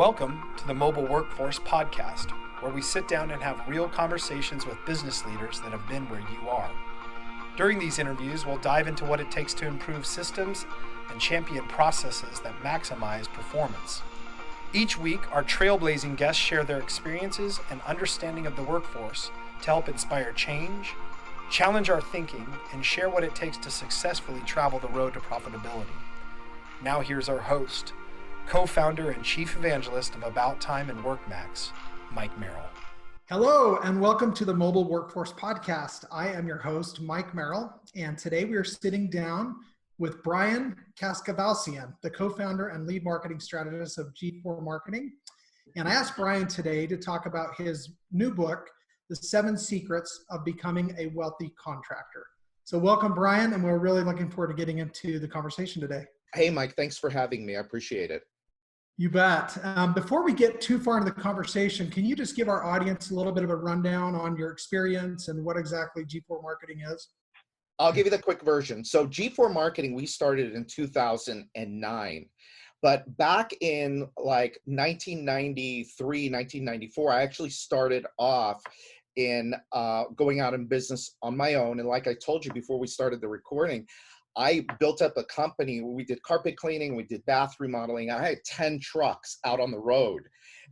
Welcome to the Mobile Workforce Podcast, where we sit down and have real conversations with business leaders that have been where you are. During these interviews, we'll dive into what it takes to improve systems and champion processes that maximize performance. Each week, our trailblazing guests share their experiences and understanding of the workforce to help inspire change, challenge our thinking, and share what it takes to successfully travel the road to profitability. Now here's our host, co-founder and chief evangelist of About Time and WorkMax, Mike Merrill. Hello, and welcome to the Mobile Workforce Podcast. I am your host, Mike Merrill, and today we are sitting down with Brian Kaskavalciyan, the co-founder and lead marketing strategist of G4 Marketing. And I asked Brian today to talk about his new book, The 7 Secrets of Becoming a Wealthy Contractor. So welcome, Brian, and we're really looking forward to getting into the conversation today. Hey, Mike, thanks for having me. I appreciate it. You bet. Before we get too far into the conversation, can you just give our audience a little bit of a rundown on your experience and what exactly G4 Marketing is? I'll give you the quick version. So G4 Marketing, we started in 2009. But back in like 1993, 1994, I actually started off in going out in business on my own. And like I told you before we started the recording, I built up a company. We did carpet cleaning, we did bath remodeling. I had 10 trucks out on the road.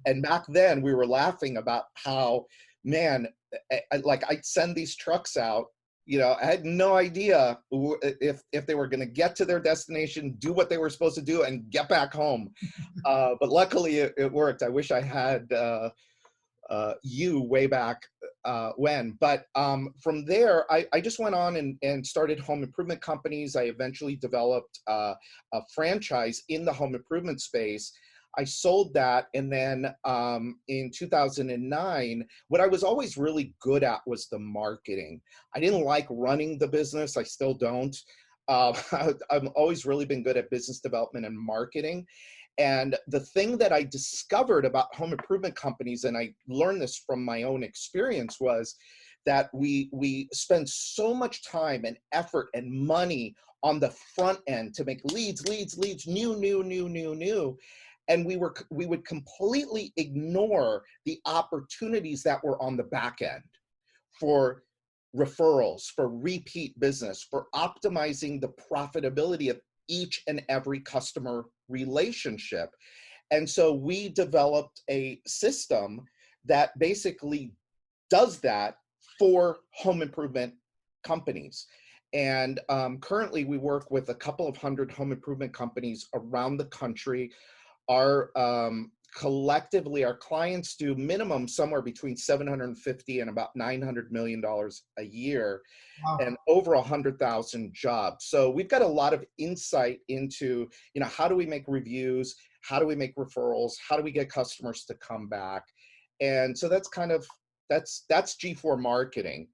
And back then we were laughing about how, man, I'd send these trucks out. You know, I had no idea if they were going to get to their destination, do what they were supposed to do, and get back home. But luckily it worked. I wish I had you way back when. But from there, I just went on and started home improvement companies. I eventually developed a franchise in the home improvement space. I sold that, and then in 2009, what I was always really good at was the marketing. I didn't like running the business. I still don't. I've always really been good at business development and marketing. And the thing that I discovered about home improvement companies, and I learned this from my own experience, was that we spend so much time and effort and money on the front end to make leads, new. And we would completely ignore the opportunities that were on the back end for referrals, for repeat business, for optimizing the profitability of each and every customer relationship. And so we developed a system that basically does that for home improvement companies. And currently we work with a couple of hundred home improvement companies around the country. Our collectively, our clients do minimum somewhere between $750 and about $900 million a year. Wow. And over 100,000 jobs. So we've got a lot of insight into, you know, how do we make reviews? How do we make referrals? How do we get customers to come back? And so that's kind of, that's G4 Marketing.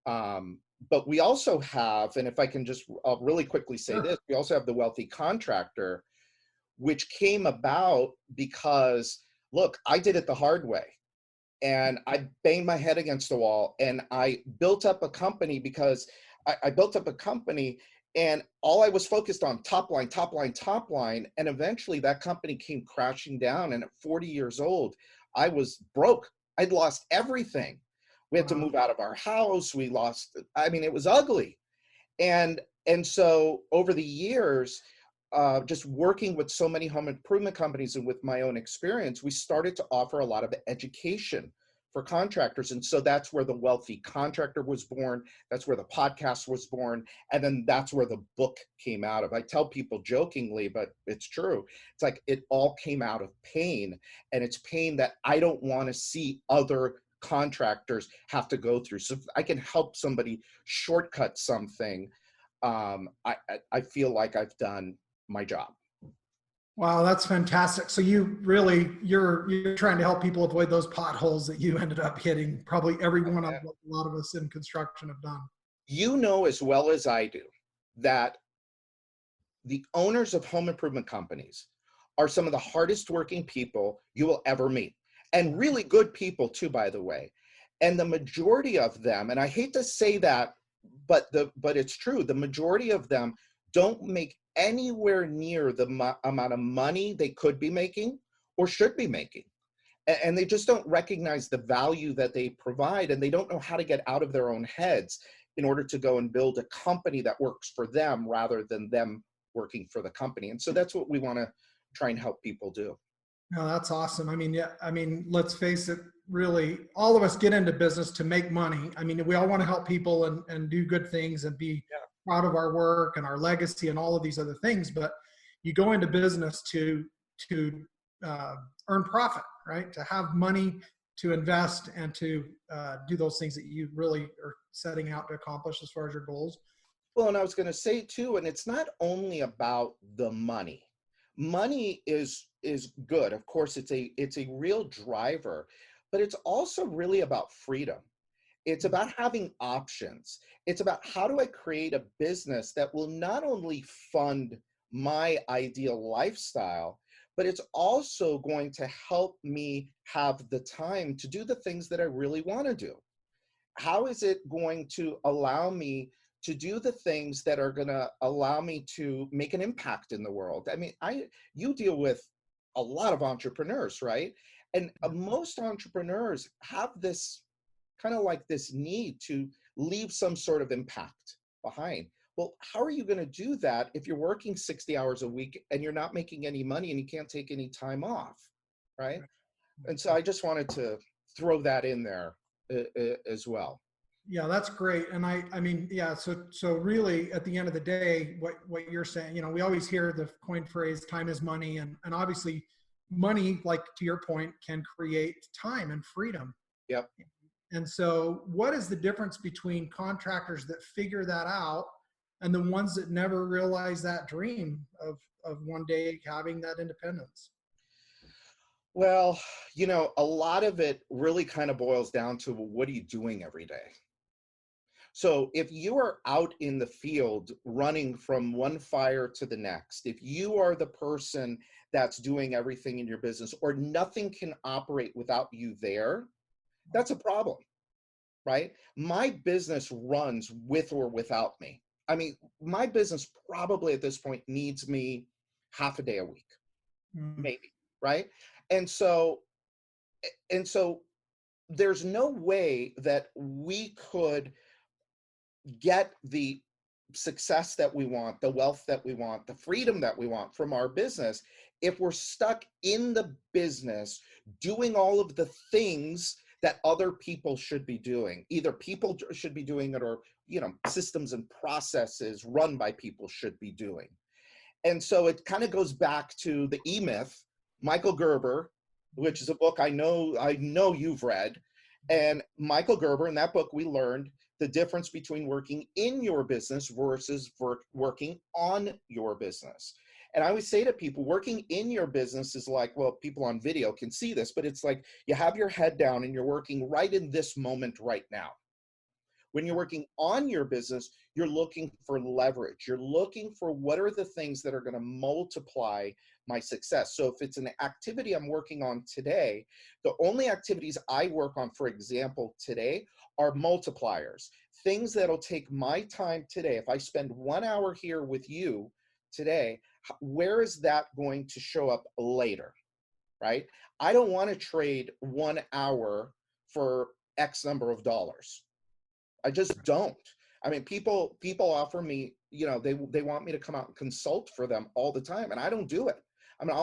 But we also have, and if I can just really quickly say this, we also have the Wealthy Contractor, which came about because, look, I did it the hard way. And I banged my head against the wall, and I built up a company because I built up a company, and all I was focused on, top line. And eventually that company came crashing down. And at 40 years old, I was broke. I'd lost everything. We had to move out of our house. We lost, I mean, it was ugly. And so over the years, just working with so many home improvement companies and with my own experience, we started to offer a lot of education for contractors. And so that's where the Wealthy Contractor was born. That's where the podcast was born. And then that's where the book came out of. I tell people jokingly, but it's true. It's like it all came out of pain. And it's pain that I don't want to see other contractors have to go through. So if I can help somebody shortcut something, I feel like I've done my job. Wow, that's fantastic. So you're trying to help people avoid those potholes that you ended up hitting. Probably every one of what a lot of us in construction have done. You know as well as I do that the owners of home improvement companies are some of the hardest working people you will ever meet, and really good people too, by the way. And the majority of them, and I hate to say that, but it's true, the majority of them don't make anywhere near the amount of money they could be making or should be making. And they just don't recognize the value that they provide, and they don't know how to get out of their own heads in order to go and build a company that works for them rather than them working for the company. And so that's what we want to try and help people do. No, that's awesome. I mean, yeah, I mean, let's face it, really, all of us get into business to make money. I mean, we all want to help people and do good things and be proud of our work and our legacy and all of these other things. But you go into business to earn profit, right? To have money to invest and to do those things that you really are setting out to accomplish as far as your goals. Well, and I was going to say too, and it's not only about the money. Money is good. Of course, it's a real driver, but it's also really about freedom. It's about having options. It's about how do I create a business that will not only fund my ideal lifestyle, but it's also going to help me have the time to do the things that I really want to do. How is it going to allow me to do the things that are going to allow me to make an impact in the world? I mean, you deal with a lot of entrepreneurs, right? And most entrepreneurs have this kind of like this need to leave some sort of impact behind. Well, how are you going to do that if you're working 60 hours a week and you're not making any money and you can't take any time off, right? And so I just wanted to throw that in there as well. Yeah, that's great. And I mean, yeah, so really at the end of the day, what you're saying, you know, we always hear the coined phrase, time is money. And obviously money, like to your point, can create time and freedom. Yep. And so what is the difference between contractors that figure that out and the ones that never realize that dream of one day having that independence? Well, you know, a lot of it really kind of boils down to, well, what are you doing every day? So if you are out in the field running from one fire to the next, if you are the person that's doing everything in your business or nothing can operate without you there, that's a problem, right? My business runs with or without me. I mean, my business probably at this point needs me half a day a week, maybe, right? And so there's no way that we could get the success that we want, the wealth that we want, the freedom that we want from our business if we're stuck in the business doing all of the things that other people should be doing. Either people should be doing it or, you know, systems and processes run by people should be doing. And so it kind of goes back to the E-Myth, Michael Gerber, which is a book I know you've read. And Michael Gerber, in that book, we learned the difference between working in your business versus working on your business. And I always say to people, working in your business is like, well, people on video can see this, but it's like you have your head down and you're working right in this moment right now. When you're working on your business, you're looking for leverage. You're looking for what are the things that are going to multiply my success. So if it's an activity I'm working on today, the only activities I work on, for example, today are multipliers, things that'll take my time today. If I spend 1 hour here with you today, where is that going to show up later, right? I don't want to trade 1 hour for X number of dollars. I just don't. I mean, people offer me, you know, they want me to come out and consult for them all the time, and I don't do it. I mean,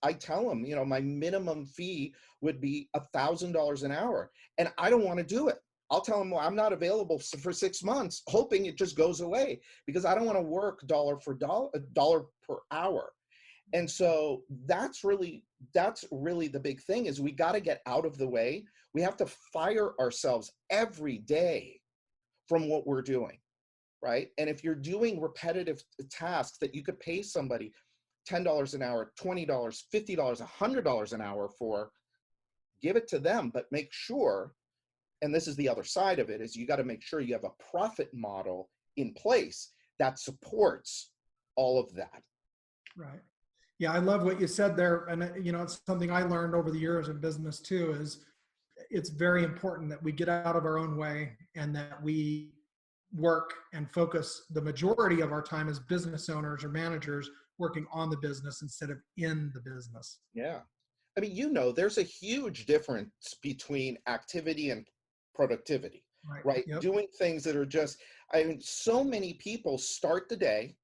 I tell them, you know, my minimum fee would be $1,000 an hour, and I don't want to do it. I'll tell them, well, I'm not available for 6 months, hoping it just goes away because I don't want to work dollar per hour. And so that's really the big thing is we got to get out of the way. We have to fire ourselves every day from what we're doing, right? And if you're doing repetitive tasks that you could pay somebody $10 an hour, $20, $50, $100 an hour for, give it to them, but make sure, and this is the other side of it, is you got to make sure you have a profit model in place that supports all of that. Right. Yeah, I love what you said there. And, you know, it's something I learned over the years in business too, is it's very important that we get out of our own way and that we work and focus the majority of our time as business owners or managers working on the business instead of in the business. Yeah. I mean, you know, there's a huge difference between activity and productivity, right? Yep. Doing things that are just, I mean, so many people start the day,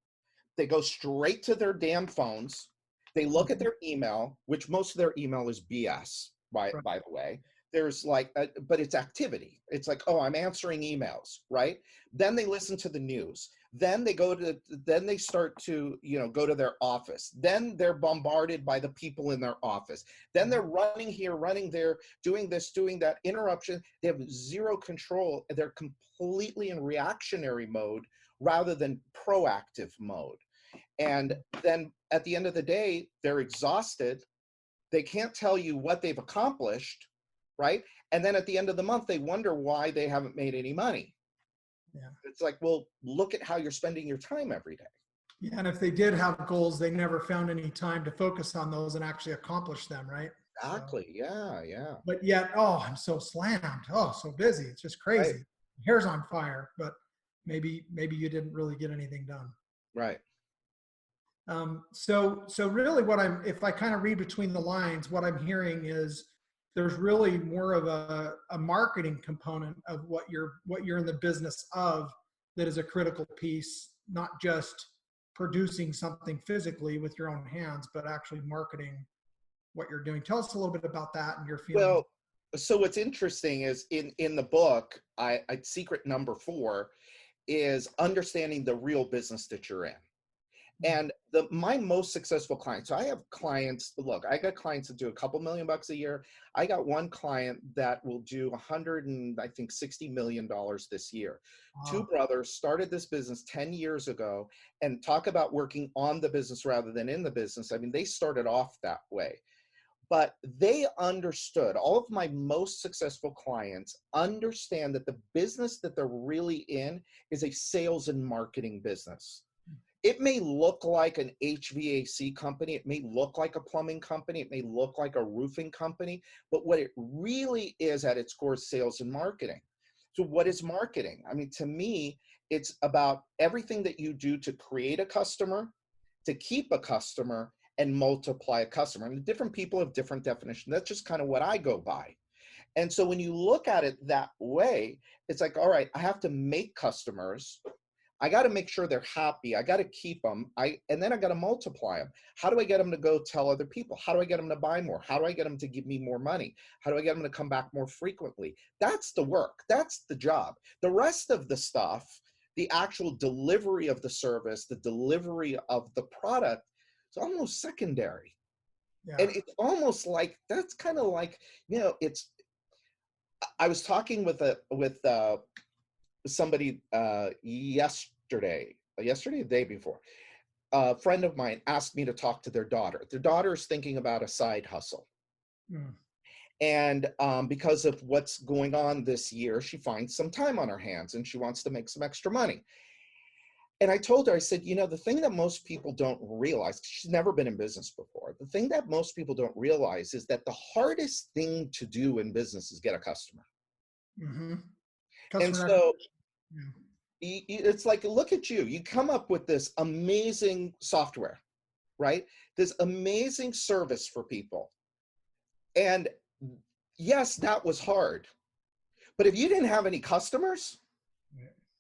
they go straight to their damn phones, they look at their email, which most of their email is BS, by the way. There's like, but it's activity. It's like, oh, I'm answering emails, right? Then they listen to the news. Then they start to, you know, go to their office. Then they're bombarded by the people in their office. Then they're running here, running there, doing this, doing that, interruption. They have zero control. They're completely in reactionary mode rather than proactive mode. And then at the end of the day, they're exhausted. They can't tell you what they've accomplished, right? And then at the end of the month, they wonder why they haven't made any money. Yeah. It's like, well, look at how you're spending your time every day. Yeah, and if they did have goals, they never found any time to focus on those and actually accomplish them, right? Exactly. So, Yeah. but yet, oh, I'm so slammed. Oh, so busy. It's just crazy. Right. Hair's on fire, but maybe you didn't really get anything done. Right. So really if I kind of read between the lines, what I'm hearing is there's really more of a marketing component of what you're in the business of that is a critical piece, not just producing something physically with your own hands, but actually marketing what you're doing. Tell us a little bit about that and your feelings. Well, so what's interesting is in the book, I secret number 4 is understanding the real business that you're in. And my most successful clients, so I have clients, look, I got clients that do a couple $1,000,000 a year. I got one client that will do $160 million this year. Wow. 2 brothers started this business 10 years ago, and talk about working on the business rather than in the business. I mean, they started off that way. But they understood, all of my most successful clients understand that the business that they're really in is a sales and marketing business. It may look like an HVAC company. It may look like a plumbing company. It may look like a roofing company. But what it really is at its core is sales and marketing. So what is marketing? I mean, to me, it's about everything that you do to create a customer, to keep a customer, and multiply a customer. And different people have different definitions. That's just kind of what I go by. And so when you look at it that way, it's like, all right, I have to make customers. I got to make sure they're happy. I got to keep them. And then I got to multiply them. How do I get them to go tell other people? How do I get them to buy more? How do I get them to give me more money? How do I get them to come back more frequently? That's the work. That's the job. The rest of the stuff, the actual delivery of the service, the delivery of the product, it's almost secondary. Yeah. And it's almost like, that's kind of like, you know, I was talking with somebody yesterday, the day before. A friend of mine asked me to talk to their daughter. Their daughter is thinking about a side hustle. And because of what's going on this year, she finds some time on her hands and she wants to make some extra money. And I told her, I said, you know, the thing that most people don't realize, she's never been in business before. The thing that most people don't realize is that the hardest thing to do in business is get a customer. And so it's like, look at you. You come up with this amazing software, right? This amazing service for people. And yes, that was hard. But if you didn't have any customers,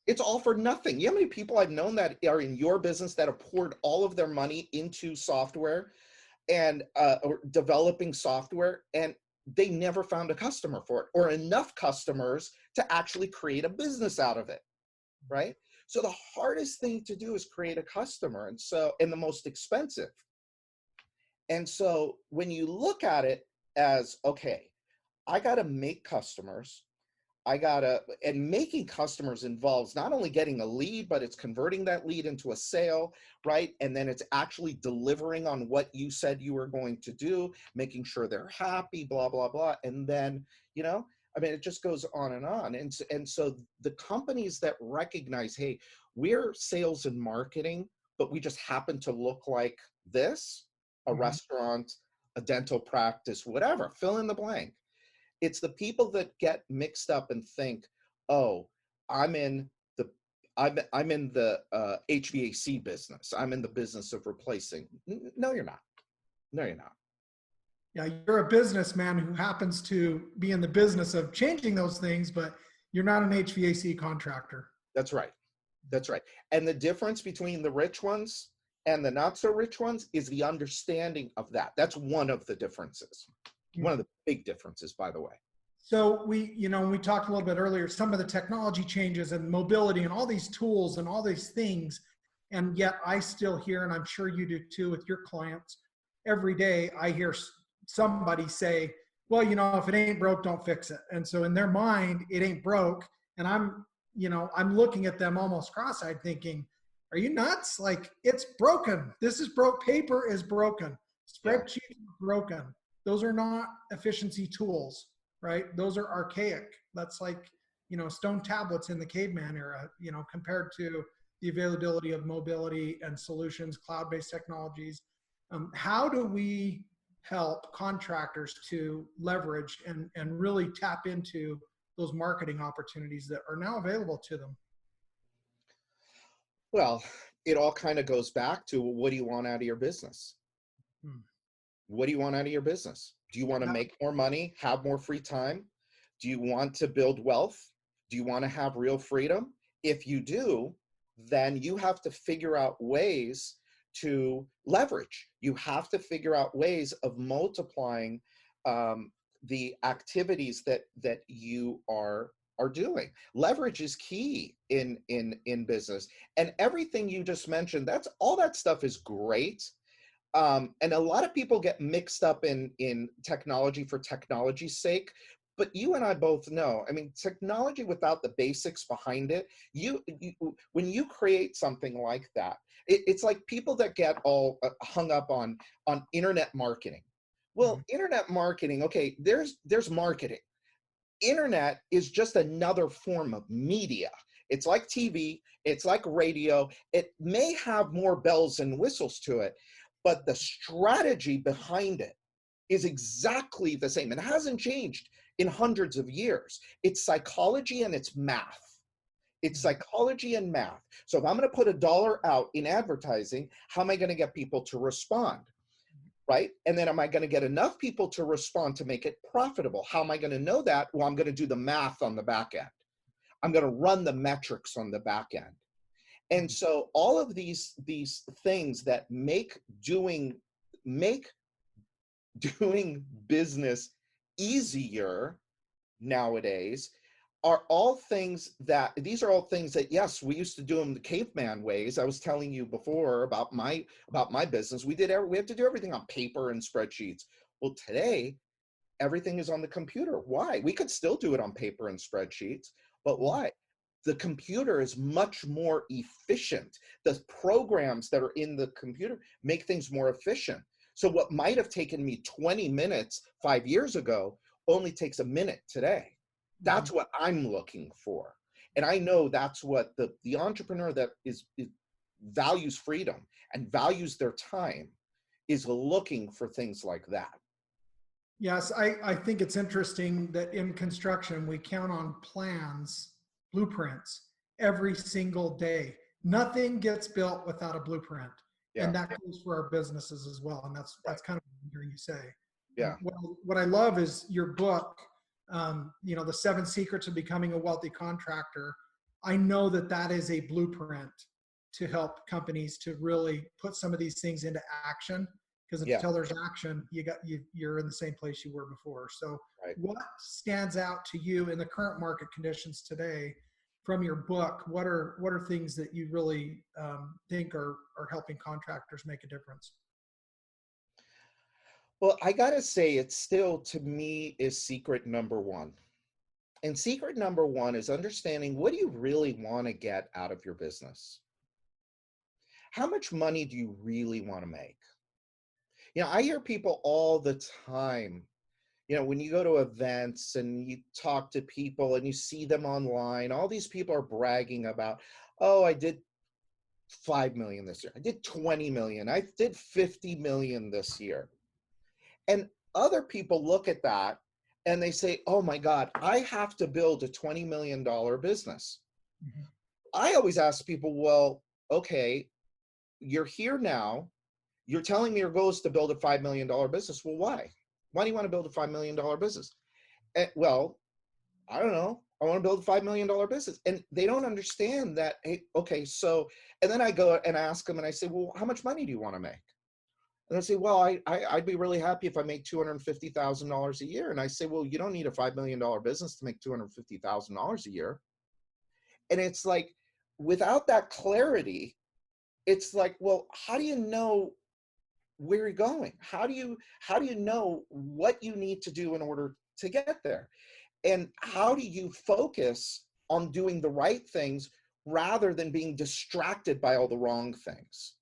it's all for nothing. You know how many people I've known that are in your business that have poured all of their money into software and or developing software, and they never found a customer for it or enough customers to actually create a business out of it, right? So the hardest thing to do is create a customer, and the most expensive. And so when you look at it as, okay, I got to make customers. And making customers involves not only getting a lead, but it's converting that lead into a sale, right? And then it's actually delivering on what you said you were going to do, making sure they're happy, blah, blah, blah. And then, you know, I mean, it just goes on and on. And so the companies that recognize, hey, we're sales and marketing, but we just happen to look like this, a restaurant, a dental practice, whatever, fill in the blank. It's the people that get mixed up and think, oh, I'm in the HVAC business. I'm in the business of replacing. No, you're not. No, you're not. Yeah, you're a businessman who happens to be in the business of changing those things, but you're not an HVAC contractor. That's right. That's right. And the difference between the rich ones and the not so rich ones is the understanding of that. That's one of the differences. One of the big differences, by the way. So we talked a little bit earlier, some of the technology changes and mobility and all these tools and all these things. And yet I still hear, and I'm sure you do too with your clients, every day I hear somebody say, well, if it ain't broke, don't fix it. And so in their mind, it ain't broke. And I'm looking at them almost cross-eyed thinking, are you nuts? Like, it's broken. This is broke. Paper is broken. Spreadsheets are broken. Those are not efficiency tools, right? Those are archaic. That's like, stone tablets in the caveman era, compared to the availability of mobility and solutions, cloud-based technologies. How do we help contractors to leverage and really tap into those marketing opportunities that are now available to them? Well, it all kind of goes back to, what do you want out of your business? What do you want out of your business? Do you want to make more money, have more free time? Do you want to build wealth? Do you want to have real freedom? If you do, then you have to figure out ways to leverage. You have to figure out ways of multiplying the activities that you are doing. Leverage is key in business. And everything you just mentioned, all that stuff is great. And a lot of people get mixed up in technology for technology's sake. But you and I both know, I mean, technology without the basics behind it, when you create something like that, it's like people that get all hung up on internet marketing. Well, internet marketing, okay, there's marketing. Internet is just another form of media. It's like TV, it's like radio. It may have more bells and whistles to it, but the strategy behind it is exactly the same. It hasn't changed in hundreds of years. It's psychology and it's math. It's psychology and math. So if I'm going to put $1 out in advertising, how am I going to get people to respond? Right? And then am I going to get enough people to respond to make it profitable? How am I going to know that? Well, I'm going to do the math on the back end. I'm going to run the metrics on the back end. And so all of these things that make doing business easier nowadays are all things that, yes, we used to do them the caveman ways. I was telling you before about my business. We have to do everything on paper and spreadsheets. Well, today, everything is on the computer. Why? We could still do it on paper and spreadsheets, but why? The computer is much more efficient. The programs that are in the computer make things more efficient. So what might have taken me 20 minutes 5 years ago only takes a minute today. That's what I'm looking for. And I know that's what the entrepreneur that values freedom and values their time is looking for, things like that. Yes, I think it's interesting that in construction, we count on plans, blueprints every single day. Nothing gets built without a blueprint. Yeah. And that goes for our businesses as well. And that's kind of what I'm hearing you say. Yeah. What I love is your book, the 7 Secrets of Becoming a Wealthy Contractor. I know that is a blueprint to help companies to really put some of these things into action. Because until there's action, you're in the same place you were before. So what stands out to you in the current market conditions today from your book? What are things that you really think are helping contractors make a difference? Well, I got to say, it still, to me, is secret number one. And secret number one is understanding, what do you really want to get out of your business? How much money do you really want to make? I hear people all the time, when you go to events and you talk to people and you see them online, all these people are bragging about, oh, I did 5 million this year. I did 20 million. I did 50 million this year. And other people look at that and they say, oh my God, I have to build a $20 million business. I always ask people, well, okay, you're here now. You're telling me your goal is to build a $5 million business. Well, why? Why do you want to build a $5 million business? Well, I don't know. I want to build a $5 million business. And they don't understand that, hey, okay, so, and then I go and ask them and I say, well, how much money do you want to make? And they say, well, I'd be really happy if I make $250,000 a year. And I say, well, you don't need a $5 million business to make $250,000 a year. And it's like, without that clarity, it's like, well, how do you know where you're going? How do you know what you need to do in order to get there? And how do you focus on doing the right things rather than being distracted by all the wrong things?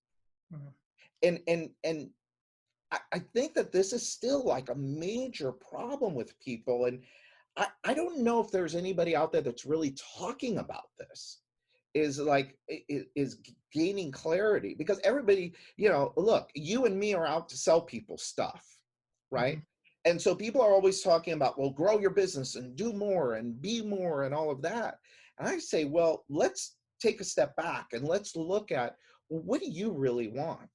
Mm-hmm. And I think that this is still like a major problem with people. And I don't know if there's anybody out there that's really talking about this, is gaining clarity, because everybody, look, you and me are out to sell people stuff, right? Mm-hmm. And so people are always talking about, well, grow your business and do more and be more and all of that. And I say, well, let's take a step back and let's look at, well, what do you really want?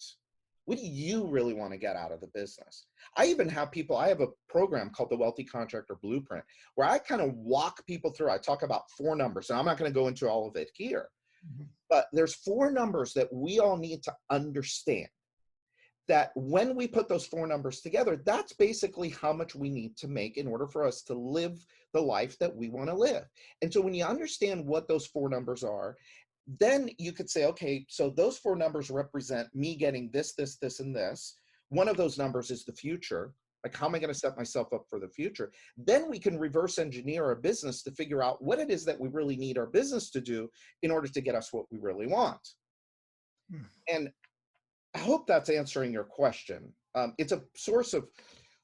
What do you really want to get out of the business? I even have people, I have a program called the Wealthy Contractor Blueprint, where I kind of walk people through. I talk about 4 numbers, and I'm not going to go into all of it here, mm-hmm. but there's 4 numbers that we all need to understand. That when we put those 4 numbers together, that's basically how much we need to make in order for us to live the life that we want to live. And so when you understand what those 4 numbers are, then you could say, okay, so those 4 numbers represent me getting this, this, this, and this. One of those numbers is the future. Like, how am I going to set myself up for the future? Then we can reverse engineer our business to figure out what it is that we really need our business to do in order to get us what we really want. And I hope that's answering your question. It's a source of,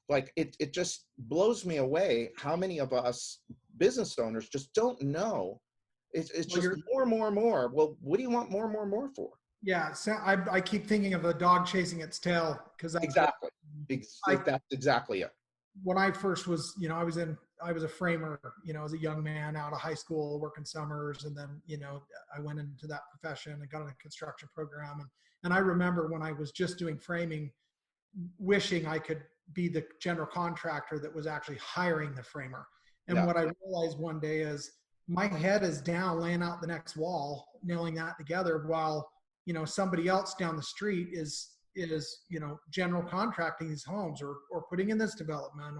like, it just blows me away how many of us business owners just don't know. It's just more and more and more. Well, what do you want more and more and more for? Yeah, so I keep thinking of a dog chasing its tail, because exactly. That's exactly it. When I first was, I was a framer, as a young man out of high school, working summers, and then, I went into that profession and got in a construction program. And I remember when I was just doing framing, wishing I could be the general contractor that was actually hiring the framer. And what I realized one day is my head is down, laying out the next wall, nailing that together, while, somebody else down the street is general contracting these homes or putting in this development.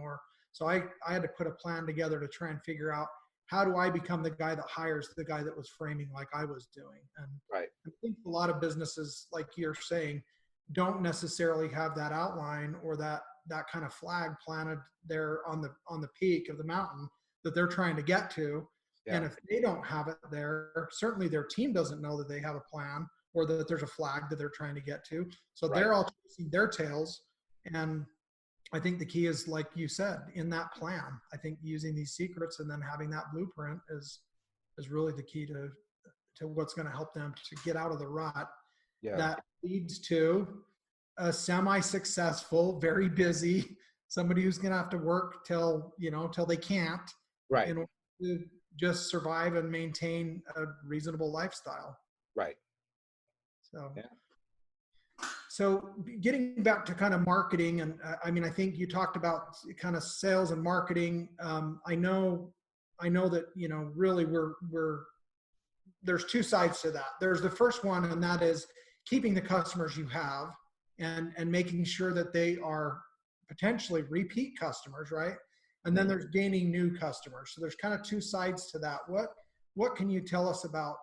So I had to put a plan together to try and figure out, how do I become the guy that hires the guy that was framing like I was doing? And right. I think a lot of businesses, like you're saying, don't necessarily have that outline or that kind of flag planted there on the peak of the mountain that they're trying to get to. Yeah. And if they don't have it there, certainly their team doesn't know that they have a plan or that there's a flag that they're trying to get to. So right. They're all chasing their tails. And I think the key is, like you said, in that plan. I think using these secrets and then having that blueprint is really the key to what's going to help them to get out of the rut. Yeah. That leads to a semi-successful, very busy, somebody who's going to have to work till they can't, right, in order to just survive and maintain a reasonable lifestyle. Right. So, yeah. So getting back to kind of marketing, and I think you talked about kind of sales and marketing. I know that, really there's 2 sides to that. There's the first one, and that is keeping the customers you have and making sure that they are potentially repeat customers, right? And then there's gaining new customers. So there's kind of 2 sides to that. What can you tell us about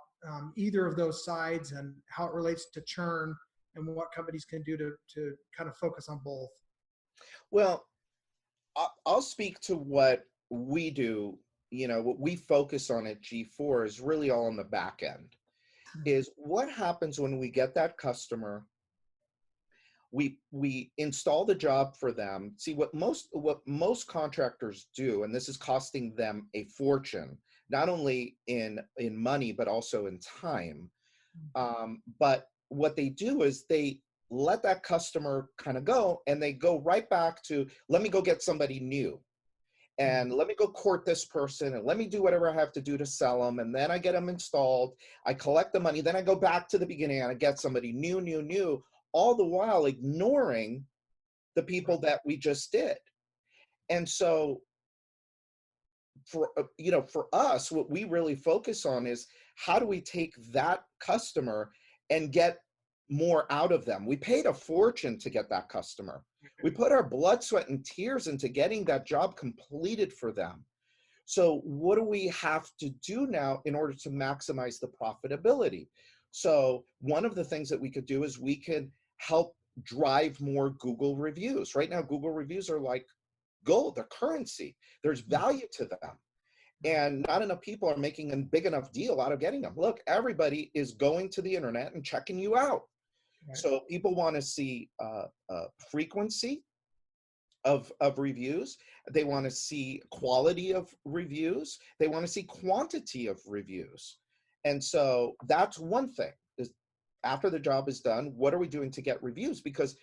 either of those sides and how it relates to churn, and what companies can do to kind of focus on both? Well, I'll speak to what we do. What we focus on at G4 is really all on the back end. Is what happens when we get that customer, we install the job for them. See, what most contractors do, and this is costing them a fortune, not only in money, but also in time. But what they do is they let that customer kind of go, and they go right back to, let me go get somebody new, and let me go court this person, and let me do whatever I have to do to sell them. And then I get them installed, I collect the money, then I go back to the beginning and I get somebody new, all the while ignoring the people that we just did. And so for us, what we really focus on is how do we take that customer and get more out of them. We paid a fortune to get that customer. We put our blood, sweat, and tears into getting that job completed for them. So what do we have to do now in order to maximize the profitability? So one of the things that we could do is we could help drive more Google reviews. Right now, Google reviews are like gold, they're currency. There's value to them. And not enough people are making a big enough deal out of getting them. Look, everybody is going to the internet and checking you out. Right. So people want to see frequency of reviews. They want to see quality of reviews. They want to see quantity of reviews. And so that's one thing, is after the job is done, what are we doing to get reviews? Because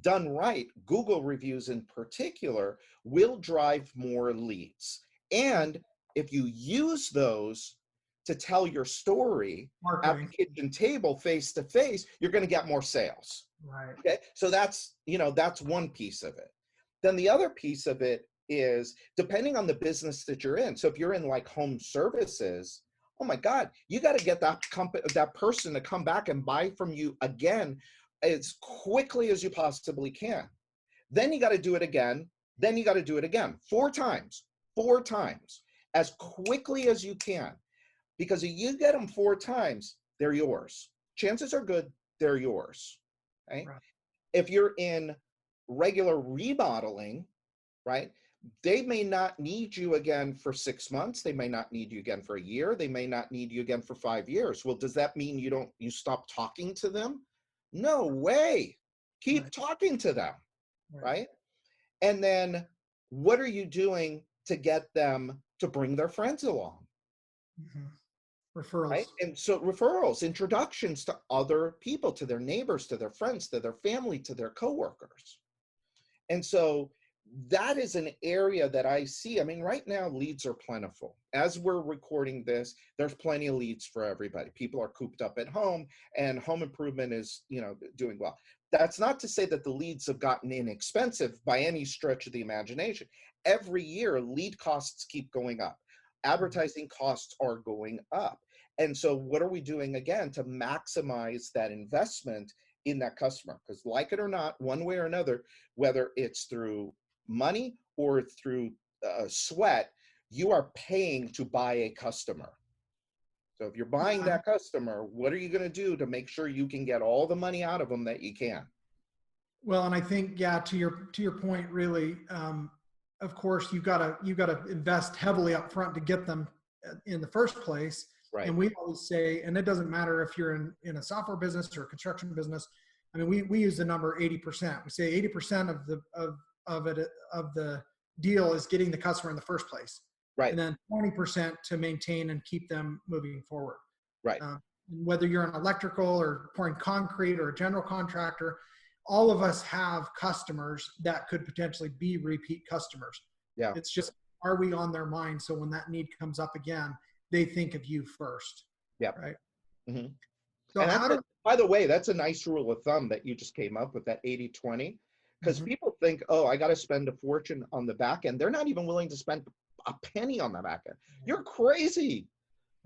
done right, Google reviews in particular will drive more leads. And if you use those to tell your story at the kitchen table face to face, you're going to get more sales. Right. Okay. So that's one piece of it. Then the other piece of it is depending on the business that you're in. So if you're in like home services, oh my God, you got to get that person to come back and buy from you again as quickly as you possibly can. Then you got to do it again. Then you got to do it again 4 times, as quickly as you can. Because if you get them 4 times, they're yours. Chances are good they're yours. Right? Right. If you're in regular remodeling, right, they may not need you again for 6 months. They may not need you again for a year. They may not need you again for 5 years. Well, does that mean you stop talking to them? No way. Keep talking to them, right? And then what are you doing to get them to bring their friends along? Referrals. Right? And so referrals, introductions to other people, to their neighbors, to their friends, to their family, to their coworkers. And so that is an area that I see. I mean, right now, leads are plentiful. As we're recording this, there's plenty of leads for everybody. People are cooped up at home, and home improvement is, doing well. That's not to say that the leads have gotten inexpensive by any stretch of the imagination. Every year, lead costs keep going up. Advertising costs are going up. And so what are we doing, again, to maximize that investment in that customer? Because like it or not, one way or another, whether it's through money or through sweat, you are paying to buy a customer. So if you're buying that customer, what are you going to do to make sure you can get all the money out of them that you can? Well, and I think, to your point, really, of course, you've got to invest heavily up front to get them in the first place. Right. And we always say, and it doesn't matter if you're in a software business or a construction business. I mean, we use the number 80%. We say 80% of the deal is getting the customer in the first place. Right. And then 20% to maintain and keep them moving forward. Right. Whether you're an electrical or pouring concrete or a general contractor, all of us have customers that could potentially be repeat customers. Yeah. It's just, are we on their mind? So when that need comes up again, they think of you first. Yeah. Right. Mm-hmm. So by the way, that's a nice rule of thumb that you just came up with, that 80-20, because people think, oh, I got to spend a fortune on the back end. They're not even willing to spend a penny on the back end. You're crazy.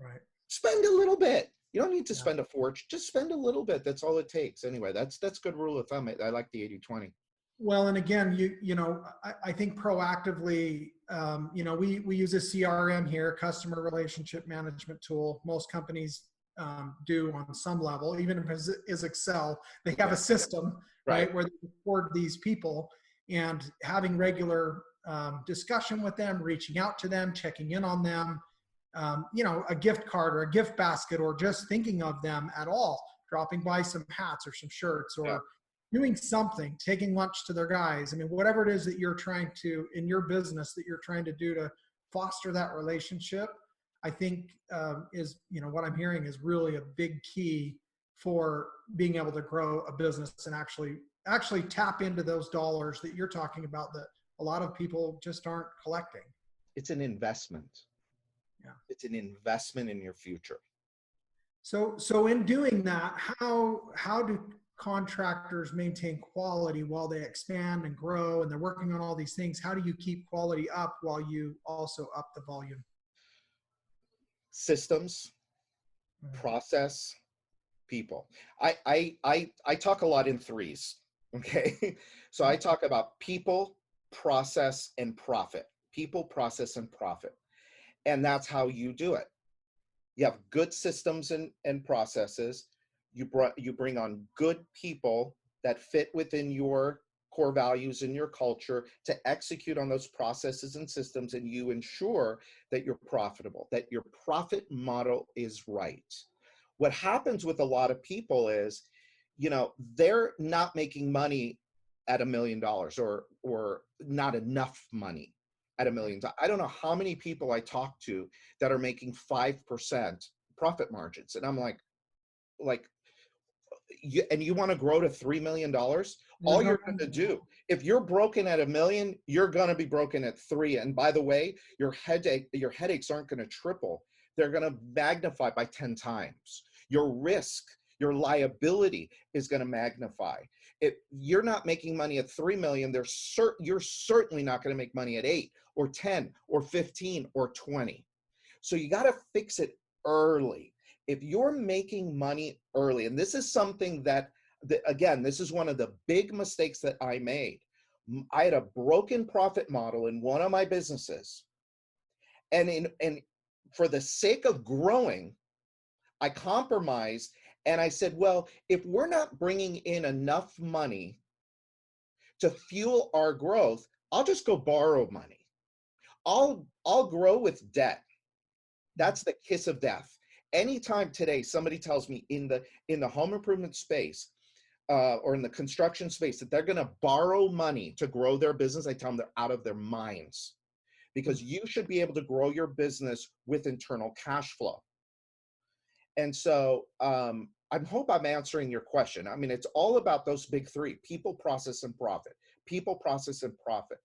Right. Spend a little bit. You don't need to spend a fortune. Just spend a little bit. That's all it takes. Anyway, that's good rule of thumb. I like the 80-20. Well, and again, I think proactively, we use a CRM here, customer relationship management tool. Most companies do on some level, even if it is Excel. They have a system, right, where they record these people, and having regular discussion with them, reaching out to them, checking in on them, a gift card or a gift basket, or just thinking of them at all, dropping by some hats or some shirts, or doing something, taking lunch to their guys. I mean, whatever it is that you're trying to, in your business, that you're trying to do to foster that relationship, I think is, what I'm hearing is really a big key for being able to grow a business and actually tap into those dollars that you're talking about that a lot of people just aren't collecting. It's an investment. Yeah. It's an investment in your future. So in doing that, how do contractors maintain quality while they expand and grow and they're working on all these things? How do you keep quality up while you also up the volume? Systems, process, people. I talk a lot in threes. Okay. So I talk about people, process, and profit. People, process, and profit. And that's how you do it. You have good systems and processes. You bring on good people that fit within your core values and your culture to execute on those processes and systems, and you ensure that you're profitable, that your profit model is right. What happens with a lot of people is, they're not making money at $1 million or not enough money at $1 million. I don't know how many people I talk to that are making 5% profit margins. And I'm like, you want to grow to $3 million? All you're going to do, if you're broken at $1 million, you're going to be broken at 3. And by the way, your headaches aren't going to triple. They're going to magnify by 10 times. Your risk, your liability is going to magnify. If you're not making money at 3 million, you're certainly not going to make money at 8 or 10 or 15 or 20. So you got to fix it early. If you're making money early, and this is something that, again, this is one of the big mistakes that I made. I had a broken profit model in one of my businesses. And for the sake of growing, I compromised and I said, well, if we're not bringing in enough money to fuel our growth, I'll just go borrow money. I'll grow with debt. That's the kiss of death. Anytime today somebody tells me in the home improvement space or in the construction space that they're going to borrow money to grow their business, I tell them they're out of their minds, because you should be able to grow your business with internal cash flow. And so I hope I'm answering your question. I mean, it's all about those big three: people, process, and profit. People, process, and profit.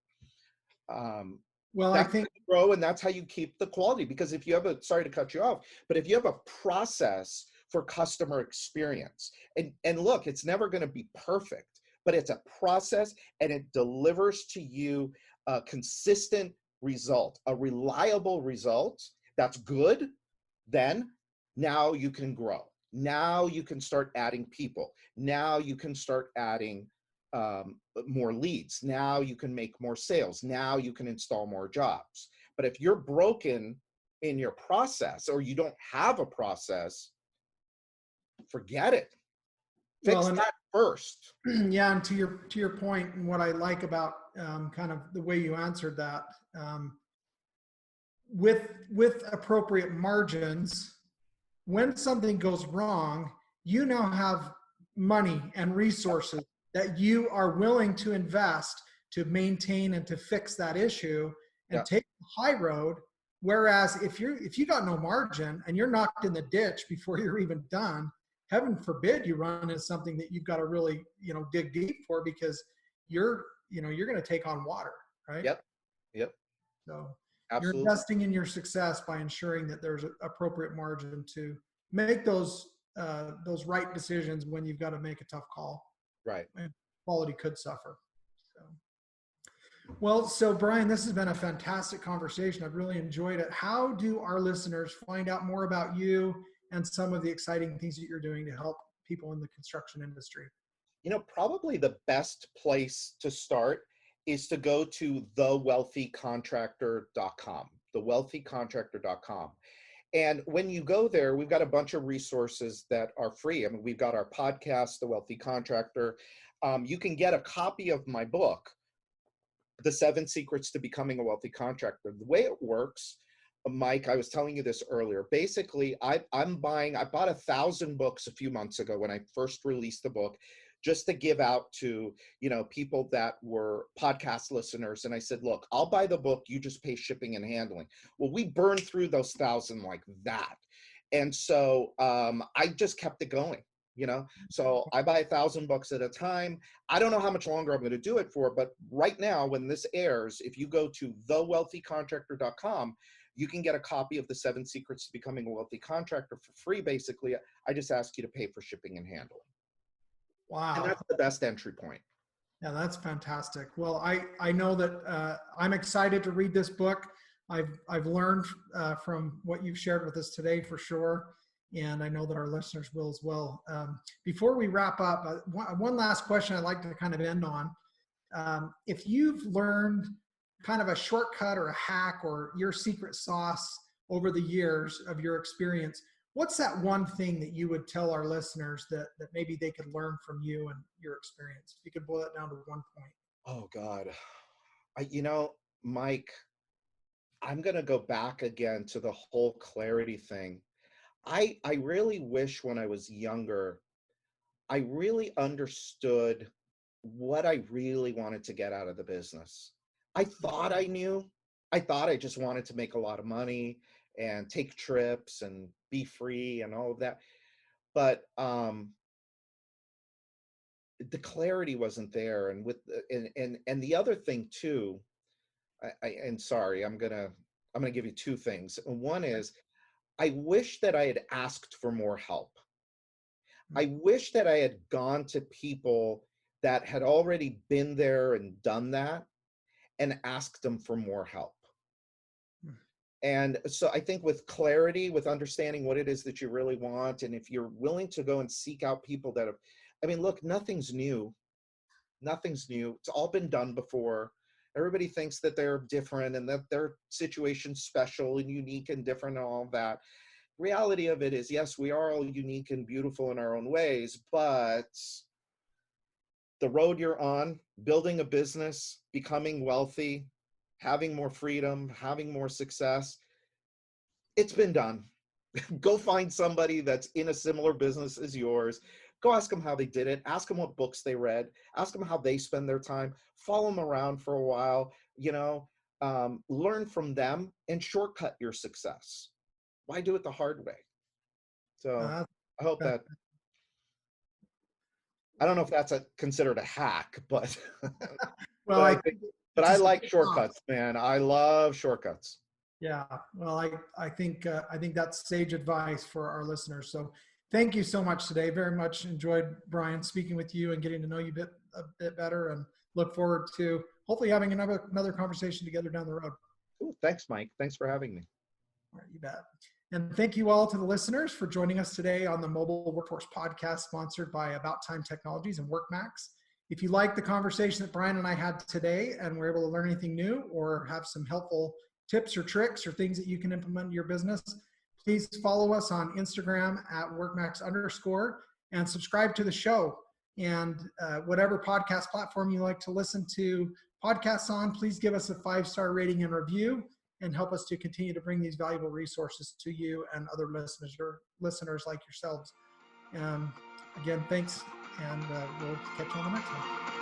Well, that's I think how you grow, and that's how you keep the quality. Because if you have sorry to cut you off, but if you have a process for customer experience, and look, it's never going to be perfect, but it's a process and it delivers to you a consistent result, a reliable result that's good, then now you can grow. Now you can start adding people. Now you can start adding more leads. Now you can make more sales. Now you can install more jobs. But if you're broken in your process, or you don't have a process, forget it. Fix that first. Yeah, and to your point, and what I like about kind of the way you answered that, with appropriate margins, when something goes wrong, you now have money and resources that you are willing to invest to maintain and to fix that issue and take the high road. Whereas if you got no margin and you're knocked in the ditch before you're even done, heaven forbid you run into something that you've got to really, dig deep for, because you're going to take on water, right? Yep. So absolutely. You're investing in your success by ensuring that there's an appropriate margin to make those right decisions when you've got to make a tough call. Right. And quality could suffer. So Brian, this has been a fantastic conversation. I've really enjoyed it. How do our listeners find out more about you and some of the exciting things that you're doing to help people in the construction industry? Probably the best place to start is to go to thewealthycontractor.com, thewealthycontractor.com. And when you go there, we've got a bunch of resources that are free. I mean, we've got our podcast, The Wealthy Contractor. You can get a copy of my book, The 7 Secrets to Becoming a Wealthy Contractor. The way it works, Mike, I was telling you this earlier. Basically, I bought 1,000 books a few months ago when I first released the book, just to give out to, people that were podcast listeners. And I said, look, I'll buy the book, you just pay shipping and handling. Well, we burned through those 1,000 like that. And so I just kept it going, So I buy 1,000 books at a time. I don't know how much longer I'm going to do it for, but right now when this airs, if you go to thewealthycontractor.com, you can get a copy of the 7 Secrets to Becoming a Wealthy Contractor for free. Basically, I just ask you to pay for shipping and handling. And Wow. that's the best entry point. Yeah, that's fantastic. Well, I know that I'm excited to read this book. I've learned from what you've shared with us today for sure, and I know that our listeners will as well. Before we wrap up, one last question I'd like to kind of end on. If you've learned kind of a shortcut or a hack or your secret sauce over the years of your experience, what's that one thing that you would tell our listeners that maybe they could learn from you and your experience? If you could boil it down to one point. Oh God. Mike, I'm going to go back again to the whole clarity thing. I really wish when I was younger, I really understood what I really wanted to get out of the business. I thought I knew. I thought I just wanted to make a lot of money and take trips and be free and all of that. But the clarity wasn't there. And and the other thing too, and sorry, I'm gonna give you two things. One is I wish that I had asked for more help. I wish that I had gone to people that had already been there and done that and asked them for more help. And so I think with clarity, with understanding what it is that you really want, and if you're willing to go and seek out people that have, I mean, look, nothing's new. Nothing's new. It's all been done before. Everybody thinks that they're different and that their situation's special and unique and different and all that. Reality of it is, yes, we are all unique and beautiful in our own ways, but the road you're on, building a business, becoming wealthy, having more freedom, having more success, it's been done. Go find somebody that's in a similar business as yours. Go ask them how they did it. Ask them what books they read. Ask them how they spend their time. Follow them around for a while, learn from them and shortcut your success. Why do it the hard way? So I hope that, I don't know if that's considered a hack, but, Well, but I like shortcuts, man. I love shortcuts. Yeah, well, I think that's sage advice for our listeners. So thank you so much today. Very much enjoyed, Brian, speaking with you and getting to know you a bit better, and look forward to hopefully having another conversation together down the road. Ooh, thanks, Mike. Thanks for having me. All right, you bet. And thank you all to the listeners for joining us today on the Mobile Workforce Podcast, sponsored by About Time Technologies and WorkMax. If you like the conversation that Brian and I had today and were able to learn anything new or have some helpful tips or tricks or things that you can implement in your business, please follow us on Instagram at @workmax_ and subscribe to the show. And whatever podcast platform you like to listen to podcasts on, please give us a 5-star rating and review and help us to continue to bring these valuable resources to you and other listeners like yourselves. Again, thanks, and we'll catch you on the next one.